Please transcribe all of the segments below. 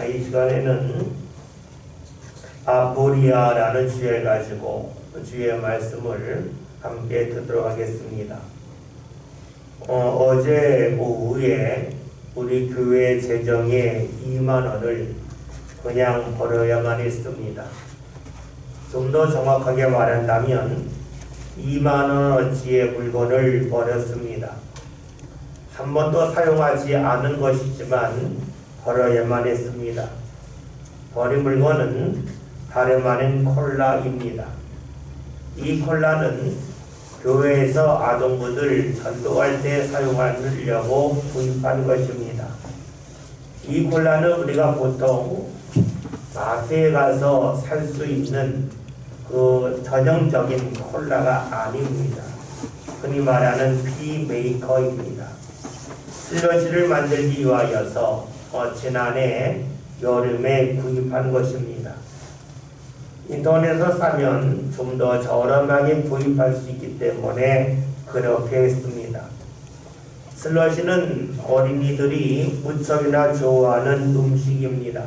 이 시간에는 아포리아라는 주제를 가지고 주의 말씀을 함께 듣도록 하겠습니다. 어제 오후에 우리 교회 재정에 2만 원을 그냥 벌어야만 했습니다. 좀 더 정확하게 말한다면 2만 원어치의 물건을 버렸습니다. 한 번도 사용하지 않은 것이지만 벌어야만 했습니다. 버린 물건은 다름 아닌 콜라입니다. 이 콜라는 교회에서 아동부들 전도할 때 사용하려고 구입한 것입니다. 이 콜라는 우리가 보통 마트에 가서 살 수 있는 그 전형적인 콜라가 아닙니다. 흔히 말하는 피메이커입니다. 슬러시를 만들기 위하여서 지난해 여름에 구입한 것입니다. 인터넷에서 사면 좀 더 저렴하게 구입할 수 있기 때문에 그렇게 했습니다. 슬러시는 어린이들이 무척이나 좋아하는 음식입니다.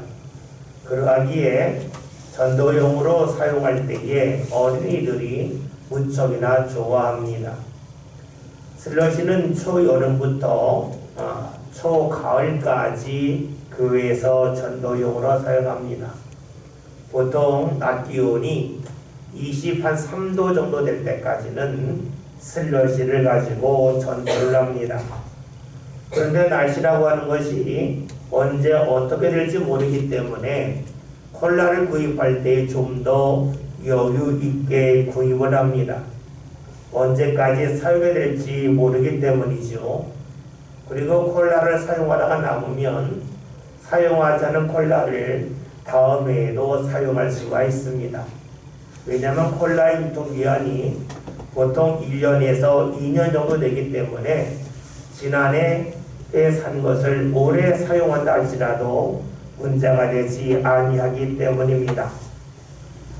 그러하기에 전도용으로 사용할 때에 어린이들이 무척이나 좋아합니다. 슬러시는 초여름부터 초가을까지 교회에서 전도용으로 사용합니다. 보통 낮 기온이 23도 정도 될 때까지는 슬러시를 가지고 전도를 합니다. 그런데 날씨라고 하는 것이 언제 어떻게 될지 모르기 때문에 콜라를 구입할 때 좀 더 여유 있게 구입을 합니다. 언제까지 사용이 될지 모르기 때문이죠. 그리고 콜라를 사용하다가 남으면 사용하지 않은 콜라를 다음해에도 사용할 수가 있습니다. 왜냐하면 콜라의 유통기한이 보통 1년에서 2년 정도 되기 때문에 지난해에 산 것을 오래 사용한다 할지라도 문제가 되지 아니하기 때문입니다.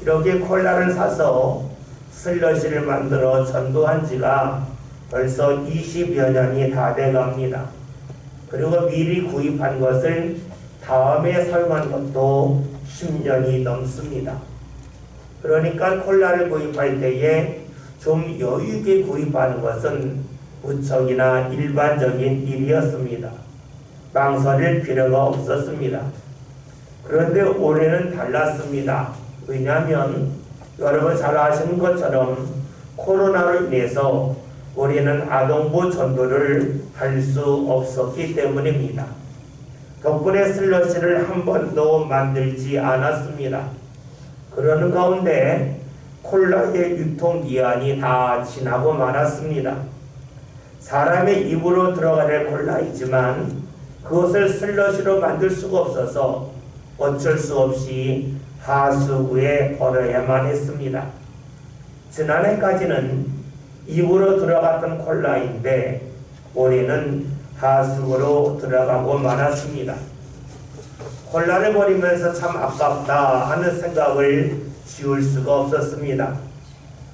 이렇게 콜라를 사서 슬러시를 만들어 전도한 지가 벌써 20여 년이 다 돼갑니다. 그리고 미리 구입한 것을 다음에 사용한 것도 10년이 넘습니다. 그러니까 콜라를 구입할 때에 좀 여유있게 구입하는 것은 무척이나 일반적인 일이었습니다. 망설일 필요가 없었습니다. 그런데 올해는 달랐습니다. 왜냐하면 여러분 잘 아시는 것처럼 코로나로 인해서 올해는 아동부 전도를 할 수 없었기 때문입니다. 덕분에 슬러시를 한 번도 만들지 않았습니다. 그러는 가운데 콜라의 유통기한이 다 지나고 말았습니다. 사람의 입으로 들어가는 콜라이지만 그것을 슬러시로 만들 수가 없어서 어쩔 수 없이 하수구에 버려야만 했습니다. 지난해까지는 입으로 들어갔던 콜라인데 올해는 하수구로 들어가고 말았습니다. 콜라를 버리면서 참 아깝다 하는 생각을 지울 수가 없었습니다.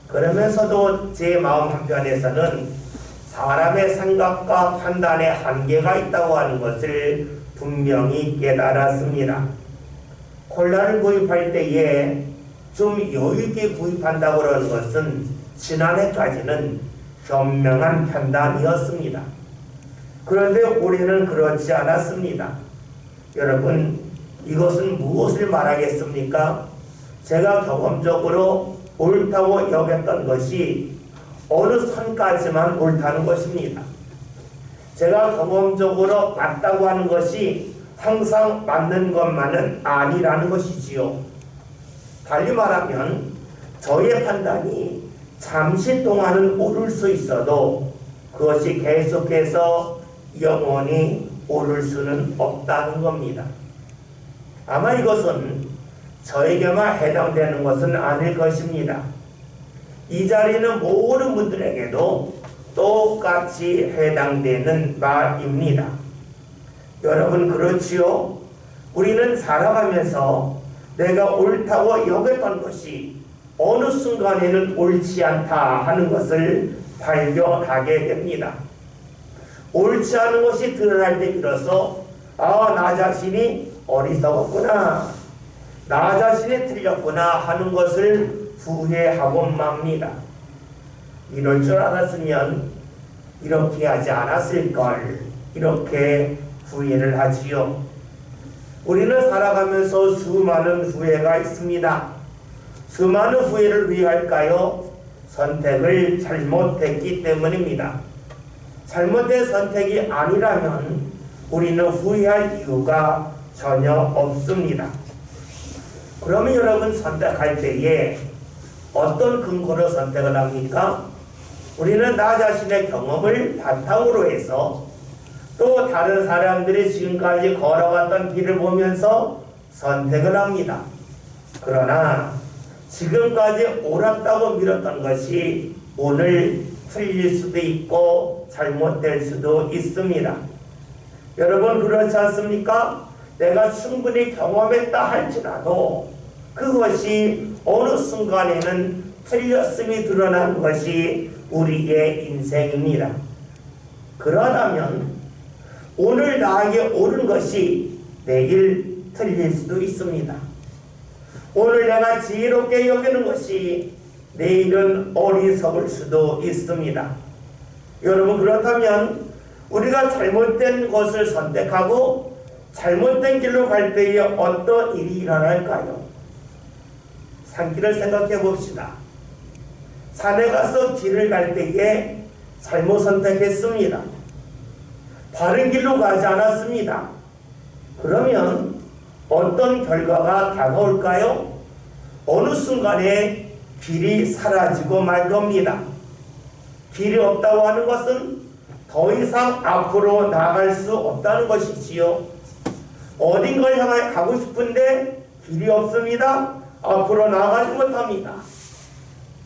그러면서도 제 마음 한편에서는 사람의 생각과 판단에 한계가 있다고 하는 것을 분명히 깨달았습니다. 콜라를 구입할 때에 좀 여유있게 구입한다고 하는 것은 지난해까지는 현명한 판단이었습니다. 그런데 올해는 그렇지 않았습니다. 여러분, 이것은 무엇을 말하겠습니까? 제가 경험적으로 옳다고 여겼던 것이 어느 선까지만 옳다는 것입니다. 제가 경험적으로 맞다고 하는 것이 항상 맞는 것만은 아니라는 것이지요. 달리 말하면 저의 판단이 잠시 동안은 옳을 수 있어도 그것이 계속해서 영원히 옳을 수는 없다는 겁니다. 아마 이것은 저에게만 해당되는 것은 아닐 것입니다. 이 자리는 모든 분들에게도 똑같이 해당되는 말입니다. 여러분 그렇지요? 우리는 살아가면서 내가 옳다고 여겼던 것이 어느 순간에는 옳지 않다 하는 것을 발견하게 됩니다. 옳지 않은 것이 드러날 때 비로소 나 자신이 어리석었구나, 나 자신이 틀렸구나 하는 것을 후회하고 맙니다. 이럴 줄 알았으면 이렇게 하지 않았을걸, 이렇게 후회를 하지요. 우리는 살아가면서 수많은 후회가 있습니다. 수많은 후회를 왜 할까요? 선택을 잘못했기 때문입니다. 잘못된 선택이 아니라면 우리는 후회할 이유가 전혀 없습니다. 그러면 여러분, 선택할 때에 어떤 근거로 선택을 합니까? 우리는 나 자신의 경험을 바탕으로 해서 또 다른 사람들이 지금까지 걸어왔던 길을 보면서 선택을 합니다. 그러나 지금까지 옳았다고 믿었던 것이 오늘 틀릴 수도 있고 잘못될 수도 있습니다. 여러분, 그렇지 않습니까? 내가 충분히 경험했다 할지라도 그것이 어느 순간에는 틀렸음이 드러난 것이 우리의 인생입니다. 그러다면 오늘 나에게 옳은 것이 내일 틀릴 수도 있습니다. 오늘 내가 지혜롭게 여기는 것이 내일은 어리석을 수도 있습니다. 여러분, 그렇다면 우리가 잘못된 것을 선택하고 잘못된 길로 갈 때에 어떤 일이 일어날까요? 산길을 생각해 봅시다. 산에 가서 길을 갈 때에 잘못 선택했습니다. 바른 길로 가지 않았습니다. 그러면 어떤 결과가 다가올까요? 어느 순간에 길이 사라지고 말 겁니다. 길이 없다고 하는 것은 더 이상 앞으로 나아갈 수 없다는 것이지요. 어딘가를 향해 가고 싶은데 길이 없습니다. 앞으로 나아가지 못합니다.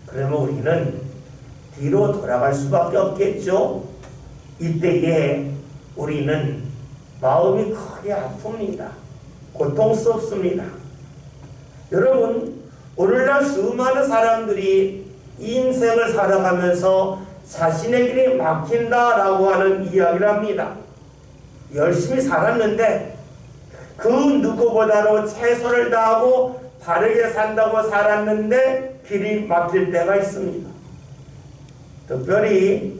그러면 우리는 뒤로 돌아갈 수밖에 없겠죠. 이때에 우리는 마음이 크게 아픕니다. 고통스럽습니다. 여러분, 오늘날 수많은 사람들이 인생을 살아가면서 자신의 길이 막힌다라고 하는 이야기를 합니다. 열심히 살았는데 그 누구보다도 최선을 다하고 바르게 산다고 살았는데 길이 막힐 때가 있습니다. 특별히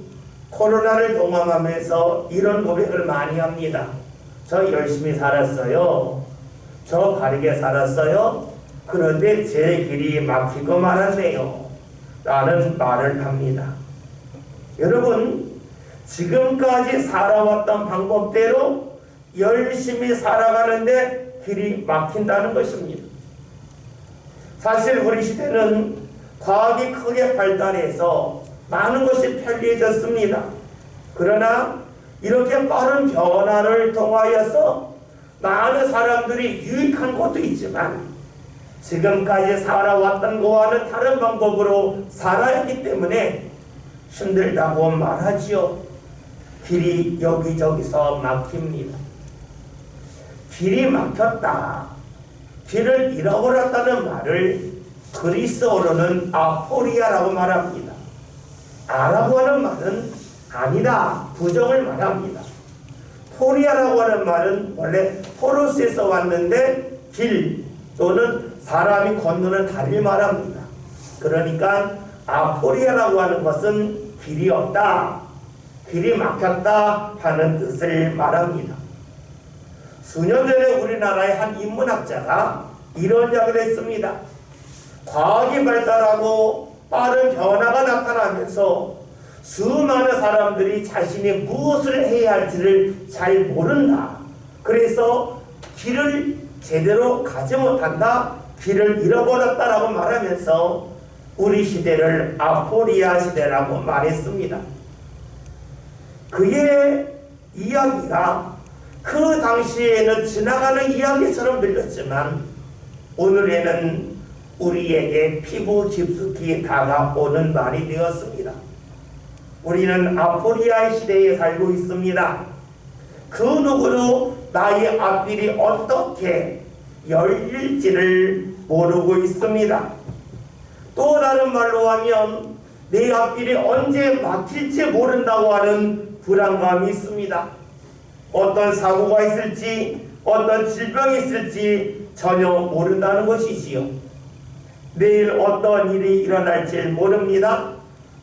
코로나를 경험하면서 이런 고백을 많이 합니다. 저 열심히 살았어요. 저 바르게 살았어요. 그런데 제 길이 막히고 말았네요. 라는 말을 합니다. 여러분, 지금까지 살아왔던 방법대로 열심히 살아가는데 길이 막힌다는 것입니다. 사실 우리 시대는 과학이 크게 발달해서 많은 것이 편리해졌습니다. 그러나 이렇게 빠른 변화를 통하여서 많은 사람들이 유익한 것도 있지만 지금까지 살아왔던 것과는 다른 방법으로 살아야 하기 때문에 힘들다고 말하지요. 길이 여기저기서 막힙니다. 길이 막혔다, 길을 잃어버렸다는 말을 그리스어로는 아포리아라고 말합니다. 아라고 하는 말은 아니다, 부정을 말합니다. 포리아라고 하는 말은 원래 포로스에서 왔는데 길 또는 사람이 건너는 다리를 말합니다. 그러니까 아포리아라고 하는 것은 길이 없다, 길이 막혔다 하는 뜻을 말합니다. 수년 전에 우리나라의 한 인문학자가 이런 이야기를 했습니다. 과학이 발달하고 빠른 변화가 나타나면서 수많은 사람들이 자신이 무엇을 해야 할지를 잘 모른다. 그래서 길을 제대로 가지 못한다, 길을 잃어버렸다라고 말하면서 우리 시대를 아포리아 시대라고 말했습니다. 그의 이야기가 그 당시에는 지나가는 이야기처럼 들렸지만 오늘에는 우리에게 피부 깊숙이 다가오는 말이 되었습니다. 우리는 아포리아의 시대에 살고 있습니다. 그 누구도 나의 앞길이 어떻게 열릴지를 모르고 있습니다. 또 다른 말로 하면 내 앞길이 언제 막힐지 모른다고 하는 불안감이 있습니다. 어떤 사고가 있을지, 어떤 질병이 있을지 전혀 모른다는 것이지요. 내일 어떤 일이 일어날지 모릅니다.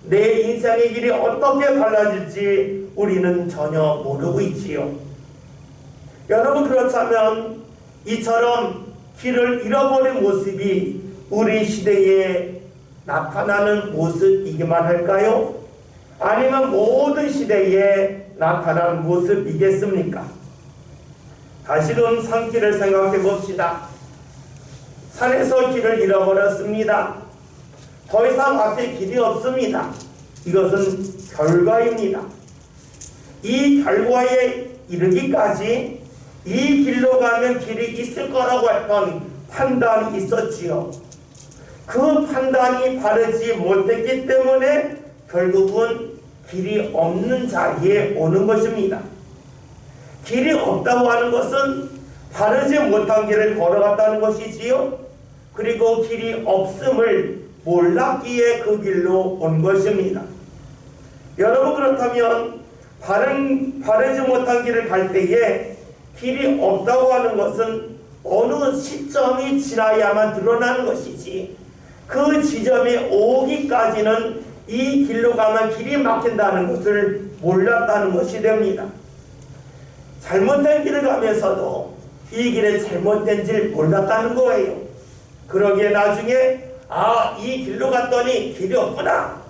내 인생의 길이 어떻게 갈라질지 우리는 전혀 모르고 있지요. 여러분, 그렇다면 이처럼 길을 잃어버린 모습이 우리 시대에 나타나는 모습이기만 할까요? 아니면 모든 시대에 나타나는 모습이겠습니까? 다시금 산길을 생각해 봅시다. 산에서 길을 잃어버렸습니다. 더 이상 앞에 길이 없습니다. 이것은 결과입니다. 이 결과에 이르기까지 이 길로 가면 길이 있을 거라고 했던 판단이 있었지요. 그 판단이 바르지 못했기 때문에 결국은 길이 없는 자리에 오는 것입니다. 길이 없다고 하는 것은 바르지 못한 길을 걸어갔다는 것이지요. 그리고 길이 없음을 몰랐기에 그 길로 온 것입니다. 여러분, 그렇다면 바르지 못한 길을 갈 때에 길이 없다고 하는 것은 어느 시점이 지나야만 드러나는 것이지, 그 지점에 오기까지는 이 길로 가면 길이 막힌다는 것을 몰랐다는 것이 됩니다. 잘못된 길을 가면서도 이 길에 잘못된 줄 몰랐다는 거예요. 그러기에 나중에 이 길로 갔더니 길이 없구나,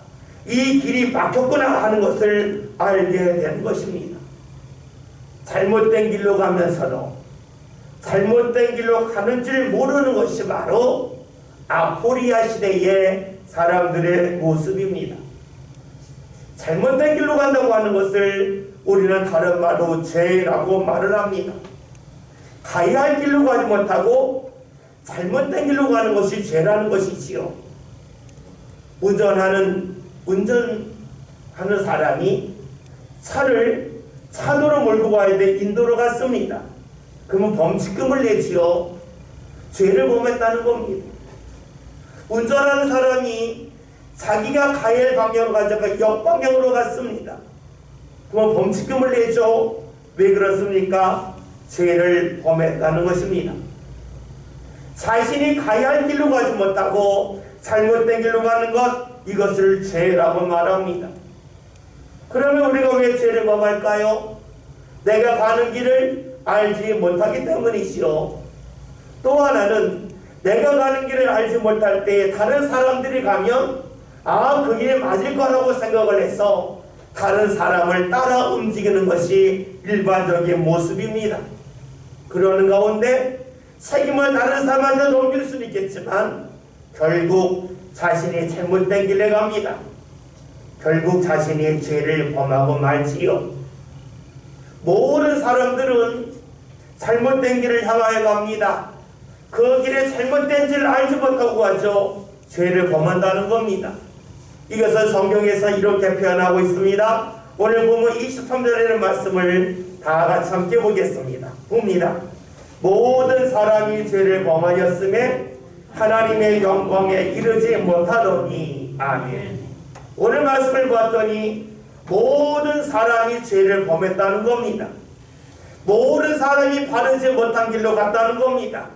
이 길이 막혔구나 하는 것을 알게 되는 것입니다. 잘못된 길로 가면서도 잘못된 길로 가는 줄 모르는 것이 바로 아포리아 시대의 사람들의 모습입니다. 잘못된 길로 간다고 하는 것을 우리는 다른 말로 죄라고 말을 합니다. 가야 할 길로 가지 못하고 잘못된 길로 가는 것이 죄라는 것이지요. 운전하는 사람이 차를 차도로 몰고 가야 돼 인도로 갔습니다. 그러면 범칙금을 내지요. 죄를 범했다는 겁니다. 운전하는 사람이 자기가 가야 할 방향으로 가다가 역방향으로 갔습니다. 그러면 범칙금을 내죠. 왜 그렇습니까? 죄를 범했다는 것입니다. 자신이 가야 할 길로 가지 못하고 잘못된 길로 가는 것, 이것을 죄라고 말합니다. 그러면 우리가 왜 죄를 범할까요? 내가 가는 길을 알지 못하기 때문이지요. 또 하나는 내가 가는 길을 알지 못할 때 다른 사람들이 가면 그 길이 맞을 거라고 생각을 해서 다른 사람을 따라 움직이는 것이 일반적인 모습입니다. 그러는 가운데 책임을 다른 사람한테 넘길 수는 있겠지만 결국 자신이 잘못된 길에 갑니다. 결국 자신이 죄를 범하고 말지요. 모든 사람들은 잘못된 길을 향하여 갑니다. 그 길에 잘못된 줄을 알지 못하고 가죠. 죄를 범한다는 겁니다. 이것을 성경에서 이렇게 표현하고 있습니다. 오늘 보면 23절에는 말씀을 다 같이 함께 보겠습니다. 봅니다. 모든 사람이 죄를 범하였음에 하나님의 영광에 이르지 못하더니. 아멘. 오늘 말씀을 봤더니 모든 사람이 죄를 범했다는 겁니다. 모든 사람이 바르지 못한 길로 갔다는 겁니다.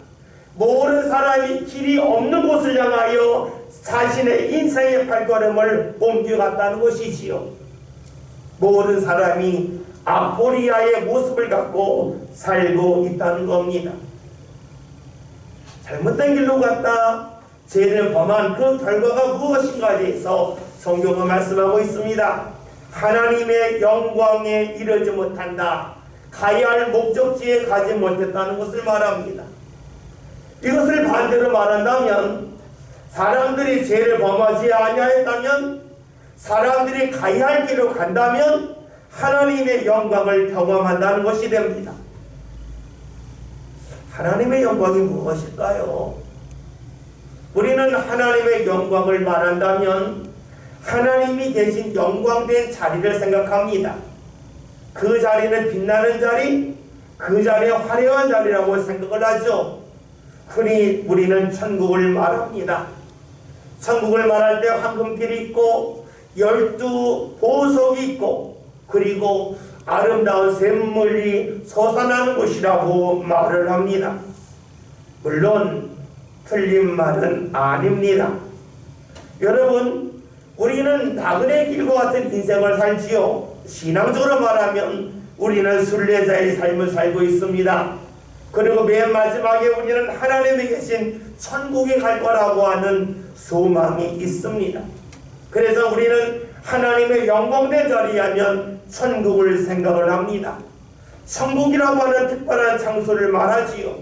모든 사람이 길이 없는 곳을 향하여 자신의 인생의 발걸음을 옮겨갔다는 것이지요. 모든 사람이 아포리아의 모습을 갖고 살고 있다는 겁니다. 잘못된 길로 갔다 죄를 범한 그 결과가 무엇인가에 대해서 성경은 말씀하고 있습니다. 하나님의 영광에 이르지 못한다. 가야 할 목적지에 가지 못했다는 것을 말합니다. 이것을 반대로 말한다면 사람들이 죄를 범하지 아니하였다면, 사람들이 가야 할 길로 간다면 하나님의 영광을 경험한다는 것이 됩니다. 하나님의 영광이 무엇일까요? 우리는 하나님의 영광을 말한다면 하나님이 계신 영광된 자리를 생각합니다. 그 자리는 빛나는 자리, 그 자리에 화려한 자리라고 생각을 하죠. 흔히 우리는 천국을 말합니다. 천국을 말할 때 황금길이 있고 12 보석이 있고, 그리고 아름다운 샘물이 솟아나는 곳이라고 말을 합니다. 물론 틀린 말은 아닙니다. 여러분, 우리는 나그네 길과 같은 인생을 살지요. 신앙적으로 말하면 우리는 순례자의 삶을 살고 있습니다. 그리고 맨 마지막에 우리는 하나님이 계신 천국에 갈 거라고 하는 소망이 있습니다. 그래서 우리는 하나님의 영광된 자리에 하면 천국을 생각을 합니다. 천국이라고 하는 특별한 장소를 말하지요.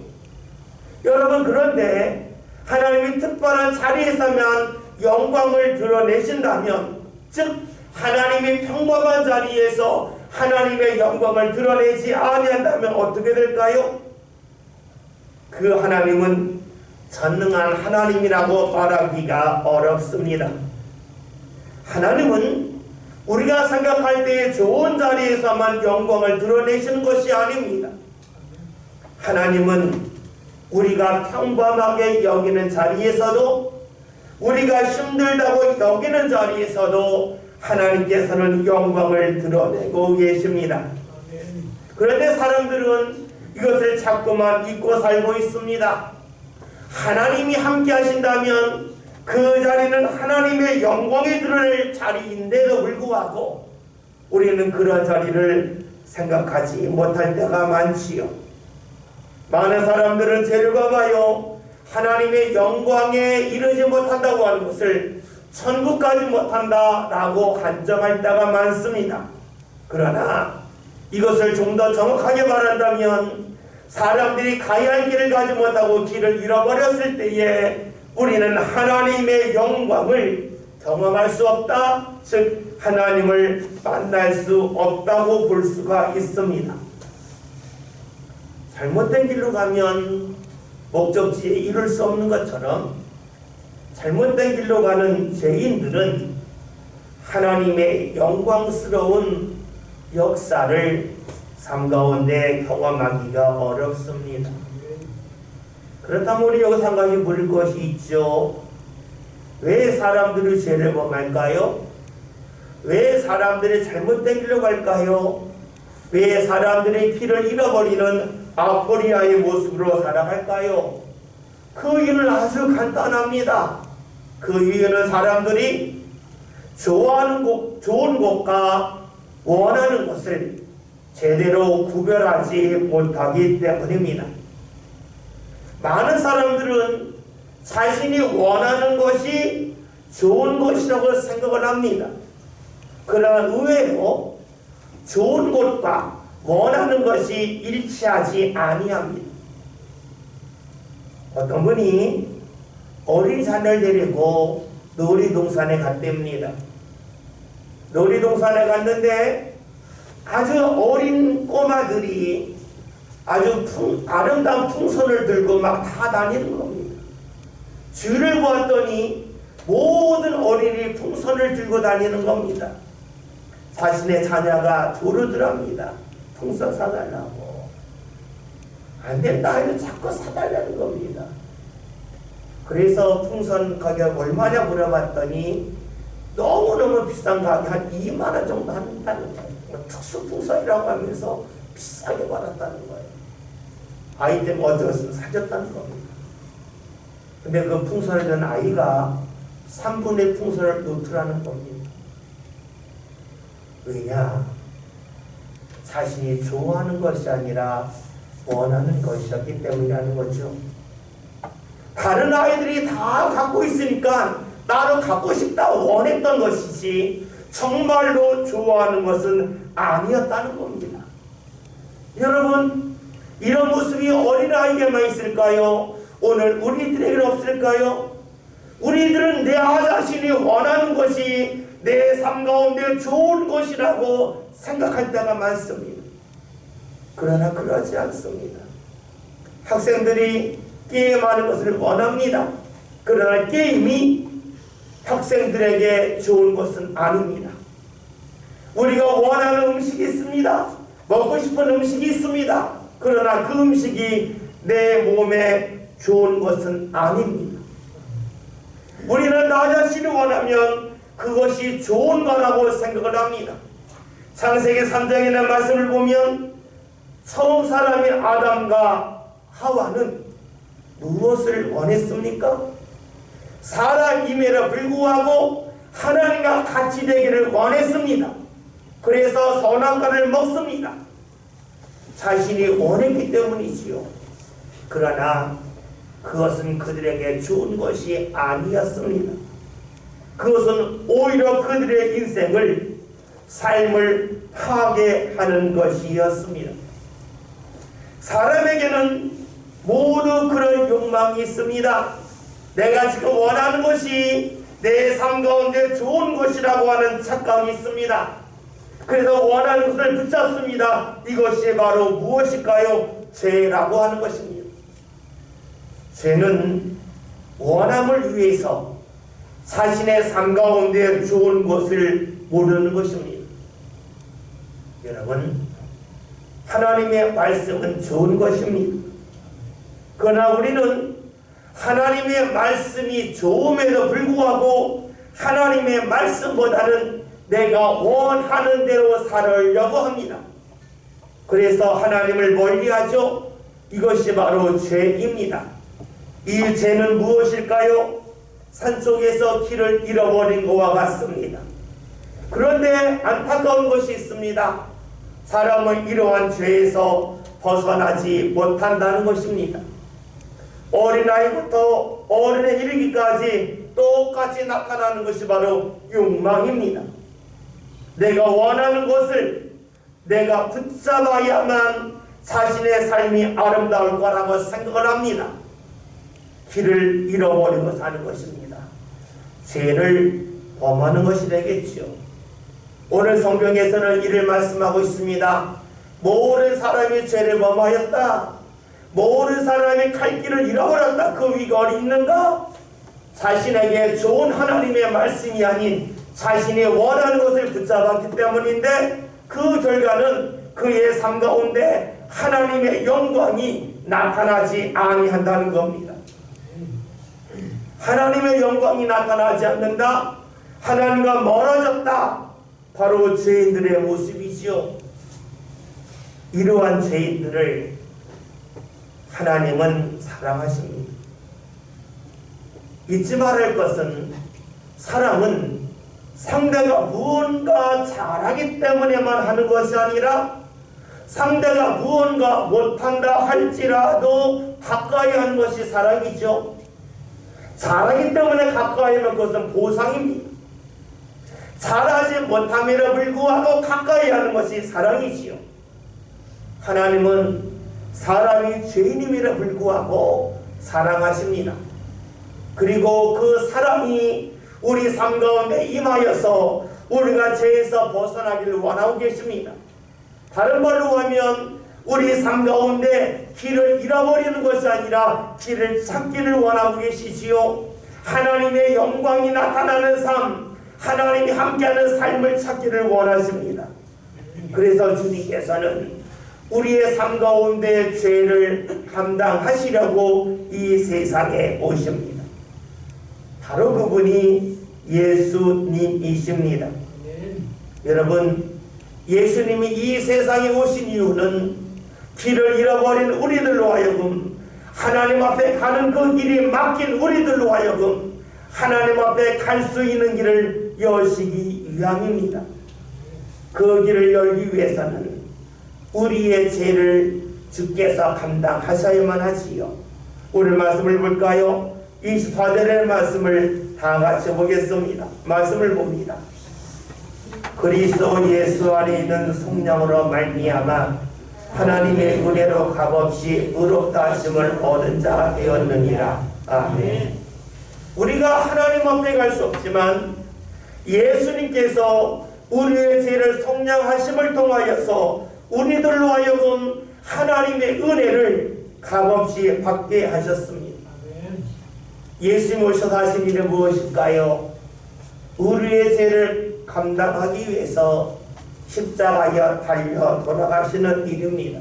여러분, 그런데 하나님이 특별한 자리에서만 영광을 드러내신다면, 즉 하나님이 평범한 자리에서 하나님의 영광을 드러내지 아니한다면 어떻게 될까요? 그 하나님은 전능한 하나님이라고 말하기가 어렵습니다. 하나님은 우리가 생각할 때의 좋은 자리에서만 영광을 드러내시는 것이 아닙니다. 하나님은 우리가 평범하게 여기는 자리에서도, 우리가 힘들다고 여기는 자리에서도 하나님께서는 영광을 드러내고 계십니다. 그런데 사람들은 이것을 자꾸만 잊고 살고 있습니다. 하나님이 함께 하신다면 그 자리는 하나님의 영광이 드러낼 자리인데도 불구하고 우리는 그런 자리를 생각하지 못할 때가 많지요. 많은 사람들은 죄를 범하여 하나님의 영광에 이르지 못한다고 하는 것을 천국 가지 못한다라고 한정할 때가 많습니다. 그러나 이것을 좀 더 정확하게 말한다면 사람들이 가야 할 길을 가지 못하고 길을 잃어버렸을 때에 우리는 하나님의 영광을 경험할 수 없다, 즉 하나님을 만날 수 없다고 볼 수가 있습니다. 잘못된 길로 가면 목적지에 이룰 수 없는 것처럼 잘못된 길로 가는 죄인들은 하나님의 영광스러운 역사를 삶 가운데 경험하기가 어렵습니다. 그렇다면 우리 여기서 한 가지 물을 것이 있죠. 왜 사람들이 죄를 범할까요? 왜 사람들이 잘못된 길로 갈까요? 왜 사람들이 길을 잃어버리는 아포리아의 모습으로 살아갈까요? 그 이유는 아주 간단합니다. 그 이유는 사람들이 좋아하는 좋은 것과 원하는 것을 제대로 구별하지 못하기 때문입니다. 많은 사람들은 자신이 원하는 것이 좋은 것이라고 생각을 합니다. 그러나 의외로 좋은 것과 원하는 것이 일치하지 아니합니다. 어떤 분이 어린 자녀를 데리고 놀이동산에 갔답니다. 놀이동산에 갔는데 아주 어린 꼬마들이 아주 아름다운 풍선을 들고 막 다 다니는 겁니다. 주를 보았더니 모든 어린이 풍선을 들고 다니는 겁니다. 자신의 자녀가 조르더랍니다. 풍선 사달라고. 안 된다 해도 자꾸 사달라는 겁니다. 그래서 풍선 가격 얼마냐 물어봤더니 너무너무 비싼 가격, 한 2만 원 정도 한다는 거예요. 특수 풍선이라고 하면서 비싸게 받았다는 거예요. 아이템 어디서 사줬다는 겁니다. 근데 그 풍선을 든 아이가 3분의 풍선을 놓더라는 겁니다. 왜냐? 자신이 좋아하는 것이 아니라 원하는 것이었기 때문이라는 거죠. 다른 아이들이 다 갖고 있으니까 나도 갖고 싶다 원했던 것이지 정말로 좋아하는 것은 아니었다는 겁니다. 여러분, 이런 모습이 어린아이에게만 있을까요? 오늘 우리들에게는 없을까요? 우리들은 내 자신이 원하는 것이 내 삶 가운데 좋은 것이라고 생각할 때가 많습니다. 그러나 그러지 않습니다. 학생들이 게임하는 것을 원합니다. 그러나 게임이 학생들에게 좋은 것은 아닙니다. 우리가 원하는 음식이 있습니다. 먹고 싶은 음식이 있습니다. 그러나 그 음식이 내 몸에 좋은 것은 아닙니다. 우리는 나 자신이 원하면 그것이 좋은 거라고 생각을 합니다. 창세기 3장의 말씀을 보면 처음 사람인 아담과 하와는 무엇을 원했습니까? 사람임에도 불구하고 하나님과 같이 되기를 원했습니다. 그래서 선악과를 먹습니다. 자신이 원했기 때문이지요. 그러나 그것은 그들에게 좋은 것이 아니었습니다. 그것은 오히려 그들의 인생을, 삶을 파괴하는 것이었습니다. 사람에게는 모두 그런 욕망이 있습니다. 내가 지금 원하는 것이 내 삶 가운데 좋은 것이라고 하는 착각이 있습니다. 그래서 원하는 것을 붙잡습니다. 이것이 바로 무엇일까요? 죄라고 하는 것입니다. 죄는 원함을 위해서 자신의 삶 가운데 좋은 것을 모르는 것입니다. 여러분, 하나님의 말씀은 좋은 것입니다. 그러나 우리는 하나님의 말씀이 좋음에도 불구하고 하나님의 말씀보다는 내가 원하는 대로 살으려고 합니다. 그래서 하나님을 멀리하죠. 이것이 바로 죄입니다. 이 죄는 무엇일까요? 산속에서 길을 잃어버린 것과 같습니다. 그런데 안타까운 것이 있습니다. 사람은 이러한 죄에서 벗어나지 못한다는 것입니다. 어린아이부터 어른에 이르기까지 똑같이 나타나는 것이 바로 욕망입니다. 내가 원하는 것을 내가 붙잡아야만 자신의 삶이 아름다울 거라고 생각을 합니다. 길을 잃어버리고 사는 것입니다. 죄를 범하는 것이 되겠죠. 오늘 성경에서는 이를 말씀하고 있습니다. 모든 사람이 죄를 범하였다. 모든 사람이 갈 길을 잃어버렸다. 그 위가 어디 있는가? 자신에게 좋은 하나님의 말씀이 아닌 자신이 원하는 것을 붙잡았기 때문인데 그 결과는 그의 삶 가운데 하나님의 영광이 나타나지 아니한다는 겁니다. 하나님의 영광이 나타나지 않는다. 하나님과 멀어졌다. 바로 죄인들의 모습이지요. 이러한 죄인들을 하나님은 사랑하십니다. 잊지 말할 것은 사람은 상대가 무언가 잘하기 때문에만 하는 것이 아니라 상대가 무언가 못한다 할지라도 가까이 하는 것이 사랑이죠. 잘하기 때문에 가까이 하면 그것은 보상입니다. 잘하지 못함에도 불구하고 가까이 하는 것이 사랑이지요. 하나님은 사람이 죄인임에도 불구하고 사랑하십니다. 그리고 그 사랑이 우리 삶 가운데 임하여서 우리가 죄에서 벗어나기를 원하고 계십니다. 다른 말로 하면 우리 삶 가운데 길을 잃어버리는 것이 아니라 길을 찾기를 원하고 계시지요. 하나님의 영광이 나타나는 삶, 하나님이 함께하는 삶을 찾기를 원하십니다. 그래서 주님께서는 우리의 삶 가운데 죄를 감당하시려고 이 세상에 오십니다. 바로 그분이 예수님이십니다. 여러분, 예수님이 이 세상에 오신 이유는 길을 잃어버린 우리들로 하여금 하나님 앞에 가는 그 길이 막힌 우리들로 하여금 하나님 앞에 갈 수 있는 길을 여시기 위함입니다. 그 길을 열기 위해서는 우리의 죄를 주께서 감당하셔야만 하지요. 오늘 말씀을 볼까요? 24절의 말씀을 다 같이 보겠습니다. 말씀을 봅니다. 그리스도 예수 안에 있는 성령으로 말미암아 하나님의 은혜로 값없이 의롭다 하심을 얻은 자가 되었느니라. 아멘. 우리가 하나님 앞에 갈 수 없지만 예수님께서 우리의 죄를 속량하심을 통하여서 우리들로 하여금 하나님의 은혜를 값없이 받게 하셨습니다. 예수님 오셔서 하신 일은 무엇일까요? 우리의 죄를 감당하기 위해서 십자가에 달려 돌아가시는 일입니다.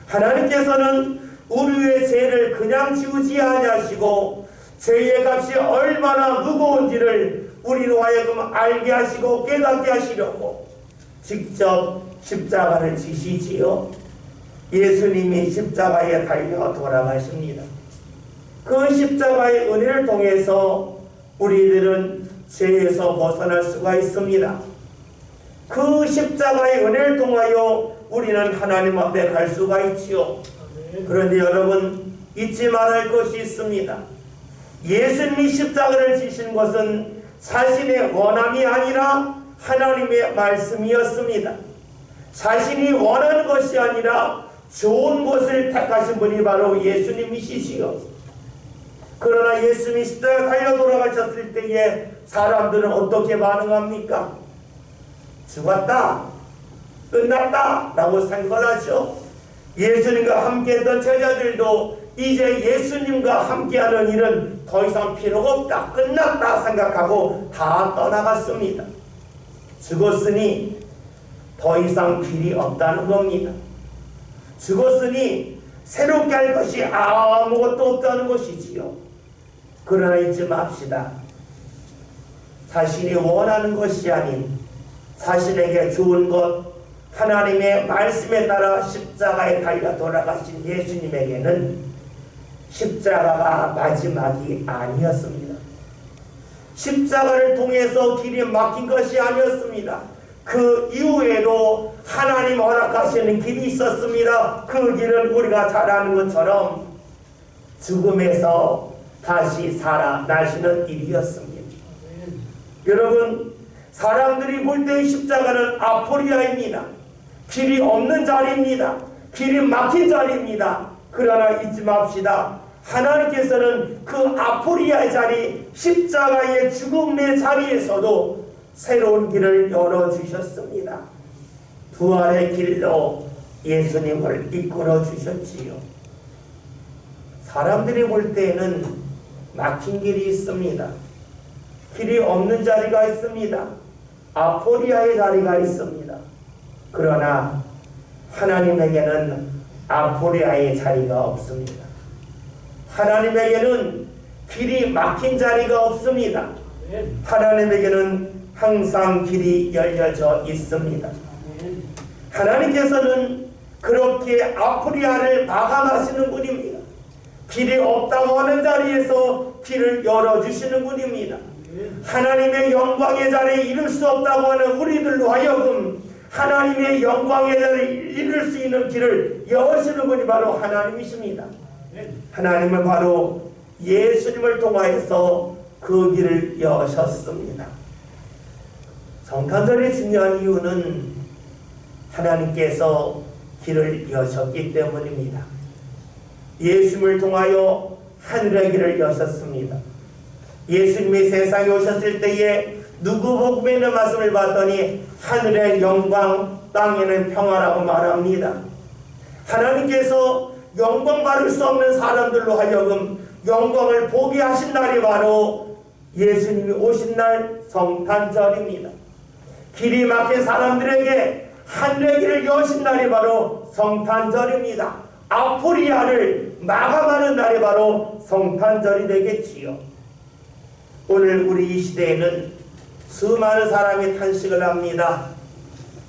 하나님께서는 우리의 죄를 그냥 지우지 아니하시고 죄의 값이 얼마나 무거운지를 우리로 하여금 알게 하시고 깨닫게 하시려고 직접 십자가를 지시지요. 예수님이 십자가에 달려 돌아가십니다. 그 십자가의 은혜를 통해서 우리들은 죄에서 벗어날 수가 있습니다. 그 십자가의 은혜를 통하여 우리는 하나님 앞에 갈 수가 있지요. 그런데 여러분, 잊지 말할 것이 있습니다. 예수님이 십자가를 지신 것은 자신의 원함이 아니라 하나님의 말씀이었습니다. 자신이 원하는 것이 아니라 좋은 것을 택하신 분이 바로 예수님이시지요. 그러나 예수님이 십자가에 달려 돌아가셨을 때에 사람들은 어떻게 반응합니까? 죽었다, 끝났다 라고 생각하죠. 예수님과 함께했던 제자들도 이제 예수님과 함께하는 일은 더 이상 필요가 없다, 끝났다 생각하고 다 떠나갔습니다. 죽었으니 더 이상 길이 없다는 겁니다. 죽었으니 새롭게 할 것이 아무것도 없다는 것이지요. 그러나 잊지 맙시다. 자신이 원하는 것이 아닌 자신에게 좋은 것, 하나님의 말씀에 따라 십자가에 달려 돌아가신 예수님에게는 십자가가 마지막이 아니었습니다. 십자가를 통해서 길이 막힌 것이 아니었습니다. 그 이후에도 하나님 허락하시는 길이 있었습니다. 그 길은 우리가 잘 아는 것처럼 죽음에서 다시 살아나시는 일이었습니다. 여러분, 사람들이 볼 때 십자가는 아포리아입니다. 길이 없는 자리입니다. 길이 막힌 자리입니다. 그러나 잊지 맙시다. 하나님께서는 그 아포리아의 자리, 십자가의 죽음의 자리에서도 새로운 길을 열어주셨습니다. 부활의 길로 예수님을 이끌어 주셨지요. 사람들이 볼 때에는 막힌 길이 있습니다. 길이 없는 자리가 있습니다. 아포리아의 자리가 있습니다. 그러나 하나님에게는 아포리아의 자리가 없습니다. 하나님에게는 길이 막힌 자리가 없습니다. 하나님에게는 항상 길이 열려져 있습니다. 하나님께서는 그렇게 아포리아를 마감하시는 분입니다. 길이 없다고 하는 자리에서 길을 열어주시는 분입니다. 하나님의 영광의 자리에 이룰 수 없다고 하는 우리들로 하여금 하나님의 영광의 자리에 이룰 수 있는 길을 여시는 분이 바로 하나님이십니다. 하나님은 바로 예수님을 통하여서 그 길을 여셨습니다. 성탄절이 중요한 이유는 하나님께서 길을 여셨기 때문입니다. 예수님을 통하여 하늘의 길을 여셨습니다. 예수님이 세상에 오셨을 때에 누구복음에는 말씀을 봤더니 하늘의 영광, 땅에는 평화라고 말합니다. 하나님께서 영광 받을 수 없는 사람들로 하여금 영광을 보게 하신 날이 바로 예수님이 오신 날 성탄절입니다. 길이 막힌 사람들에게 하늘의 길을 여신 날이 바로 성탄절입니다. 아포리아를 마감하는 날이 바로 성탄절이 되겠지요. 오늘 우리 이 시대에는 수많은 사람이 탄식을 합니다.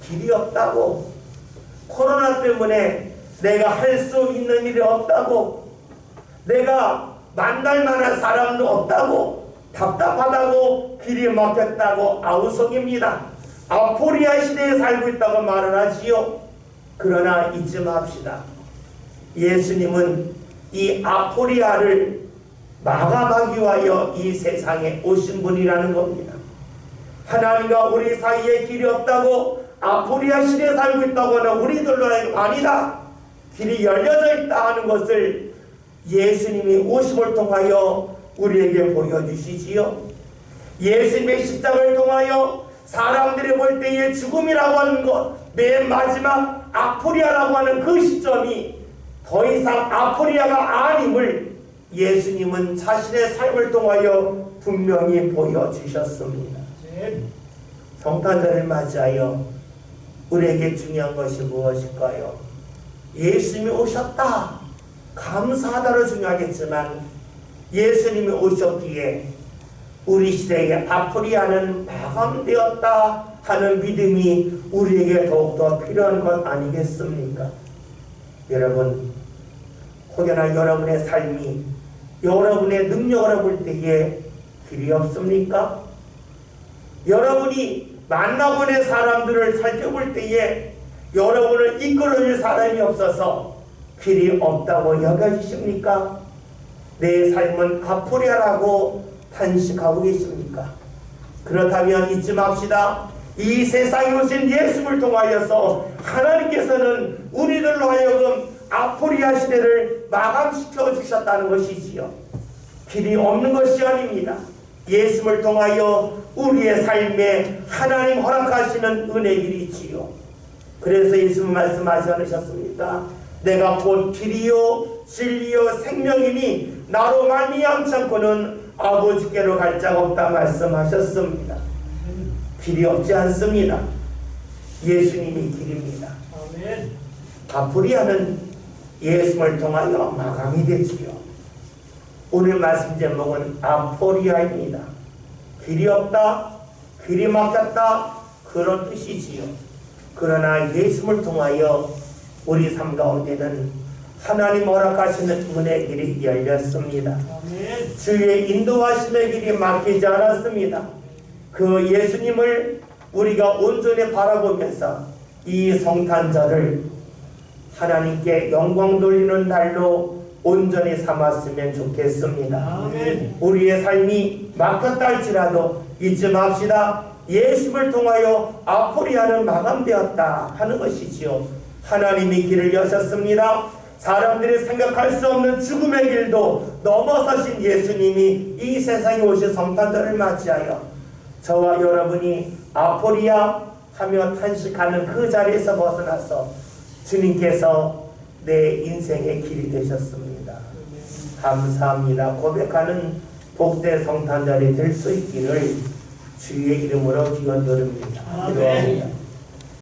길이 없다고, 코로나 때문에 내가 할 수 있는 일이 없다고, 내가 만날 만한 사람도 없다고, 답답하다고, 길이 막혔다고 아우성입니다. 아포리아 시대에 살고 있다고 말을 하지요. 그러나 잊지 맙시다. 예수님은 이 아포리아를 마감하기 위하여 이 세상에 오신 분이라는 겁니다. 하나님과 우리 사이에 길이 없다고, 아포리아 시대에 살고 있다고 하는 우리들로 아니다, 길이 열려져 있다 하는 것을 예수님이 오심을 통하여 우리에게 보여주시지요. 예수님의 십자가를 통하여 사람들이 볼 때의 죽음이라고 하는 것, 맨 마지막 아포리아라고 하는 그 시점이 더 이상 아포리아가 아님을 예수님은 자신의 삶을 통하여 분명히 보여주셨습니다. 성탄절을 맞이하여 우리에게 중요한 것이 무엇일까요? 예수님이 오셨다, 감사하다로 중요하겠지만 예수님이 오셨기에 우리 시대의 아포리아는 마감되었다 하는 믿음이 우리에게 더욱더 필요한 것 아니겠습니까? 여러분, 혹여나 여러분의 삶이 여러분의 능력으로 볼 때에 길이 없습니까? 여러분이 만나보는 사람들을 살펴볼 때에 여러분을 이끌어줄 사람이 없어서 길이 없다고 여겨지십니까? 내 삶은 아프리아라고 탄식하고 계십니까? 그렇다면 잊지 맙시다. 이 세상에 오신 예수를 통하여서 하나님께서는 우리들로 하여금 아프리아 시대를 마감시켜 주셨다는 것이지요. 길이 없는 것이 아닙니다. 예수를 통하여 우리의 삶에 하나님 허락하시는 은혜 길이지요. 그래서 예수님 말씀하지 않으셨습니까? 내가 곧 길이요 진리요 생명이니 나로 말미암지 않고는 아버지께로 갈 자가 없다 말씀하셨습니다. 길이 없지 않습니다. 예수님이 길입니다. 아멘. 아프리아는 예수를 통하여 마감이 되지요. 오늘 말씀 제목은 아포리아입니다. 길이 없다, 길이 막혔다, 그런 뜻이지요. 그러나 예수를 통하여 우리 삶 가운데는 하나님 허락하시는 은혜의 길이 열렸습니다. 아멘. 주의 인도하심의 길이 막히지 않았습니다. 그 예수님을 우리가 온전히 바라보면서 이 성탄절을 하나님께 영광 돌리는 날로 온전히 삼았으면 좋겠습니다. 아멘. 우리의 삶이 막혔다 할지라도 잊지 맙시다. 예수를 통하여 아포리아는 마감되었다 하는 것이지요. 하나님이 길을 여셨습니다. 사람들이 생각할 수 없는 죽음의 길도 넘어서신 예수님이 이 세상에 오신 성탄절을 맞이하여 저와 여러분이 아포리아 하며 탄식하는 그 자리에서 벗어나서 주님께서 내 인생의 길이 되셨습니다. 감사합니다. 고백하는 복된 성탄절이 될 수 있기를 주의 이름으로 기원드립니다. 기도합니다.